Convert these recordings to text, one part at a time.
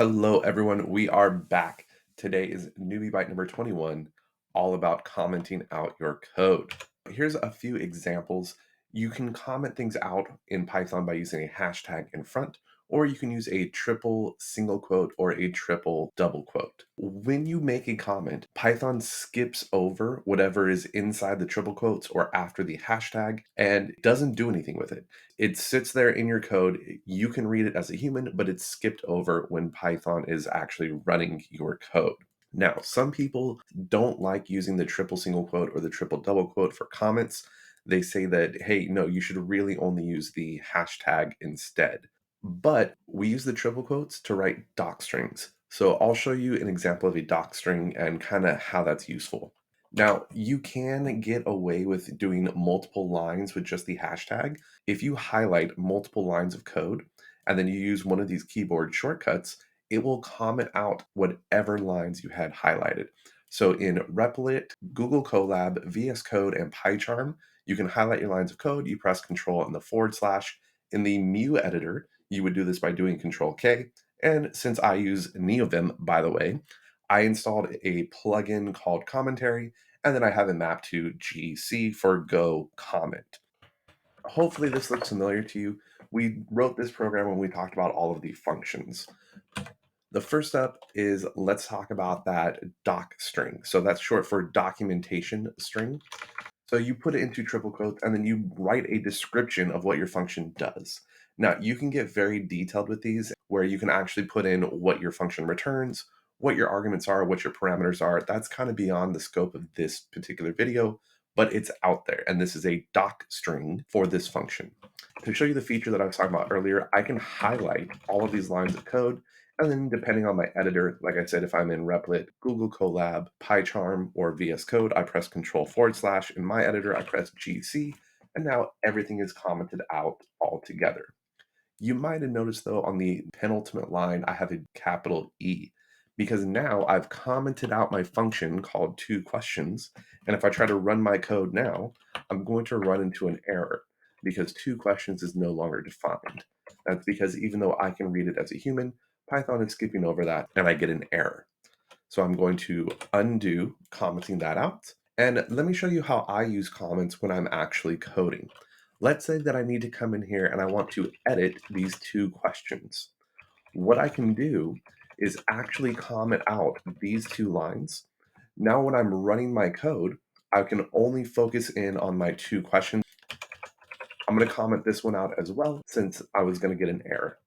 Hello, everyone. We are back. Today is Newbie Bite number 21, all about commenting out your code. Here's a few examples. You can comment things out in Python by using a hashtag in front, or you can use a triple single quote or a triple double quote. When you make a comment, Python skips over whatever is inside the triple quotes or after the hashtag and doesn't do anything with it. It sits there in your code. You can read it as a human, but it's skipped over when Python is actually running your code. Now, some people don't like using the triple single quote or the triple double quote for comments. They say that, hey, no, you should really only use the hashtag instead. But we use the triple quotes to write doc strings. So I'll show you an example of a doc string and kind of how that's useful. Now, you can get away with doing multiple lines with just the hashtag if you highlight multiple lines of code and then you use one of these keyboard shortcuts. It will comment out whatever lines you had highlighted. So in Replit, Google Colab, VS Code, and PyCharm, you can highlight your lines of code. You press Control and the forward slash. In the Mu editor, you would do this by doing Control K. And since I use NeoVim, by the way, I installed a plugin called Commentary, and then I have it mapped to GC for Go Comment. Hopefully this looks familiar to you. We wrote this program when we talked about all of the functions. The first up is let's talk about that doc string. So that's short for documentation string. So you put it into triple quotes and then you write a description of what your function does. Now you can get very detailed with these where you can actually put in what your function returns, what your arguments are, what your parameters are. That's kind of beyond the scope of this particular video, but it's out there. And this is a doc string for this function. To show you the feature that I was talking about earlier, I can highlight all of these lines of code. And then depending on my editor, like I said, if I'm in Replit, Google Colab, PyCharm, or VS Code, I press Control forward slash. In my editor, I press GC, and now everything is commented out all together. You might have noticed though on the penultimate line, I have a capital E because now I've commented out my function called toQuestions. And if I try to run my code now, I'm going to run into an error because toQuestions is no longer defined. That's because even though I can read it as a human, Python is skipping over that and I get an error. So I'm going to undo commenting that out. And let me show you how I use comments when I'm actually coding. Let's say that I need to come in here and I want to edit these toQuestions. What I can do is actually comment out these two lines. Now when I'm running my code, I can only focus in on my toQuestions. I'm going to comment this one out as well since I was going to get an error.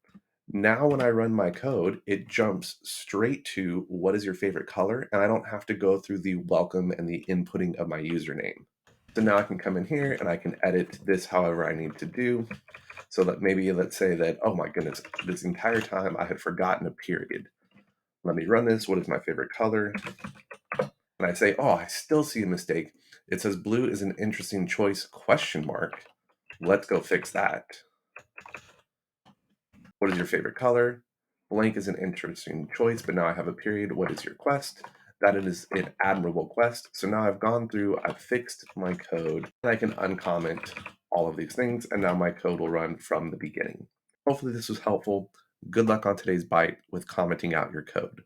Now when I run my code, it jumps straight to what is your favorite color, and I don't have to go through the welcome and the inputting of my username. So now I can come in here and I can edit this however I need to do. So that maybe let's say that, oh my goodness, this entire time I had forgotten a period. Let me run this. What is my favorite color? And I say, oh, I still see a mistake. It says blue is an interesting choice, question mark. Let's go fix that. What is your favorite color? Blank is an interesting choice, but now I have a period. What is your quest? That is an admirable quest. So now I've gone through, I've fixed my code, and I can uncomment all of these things, and now my code will run from the beginning. Hopefully this was helpful. Good luck on today's bite with commenting out your code.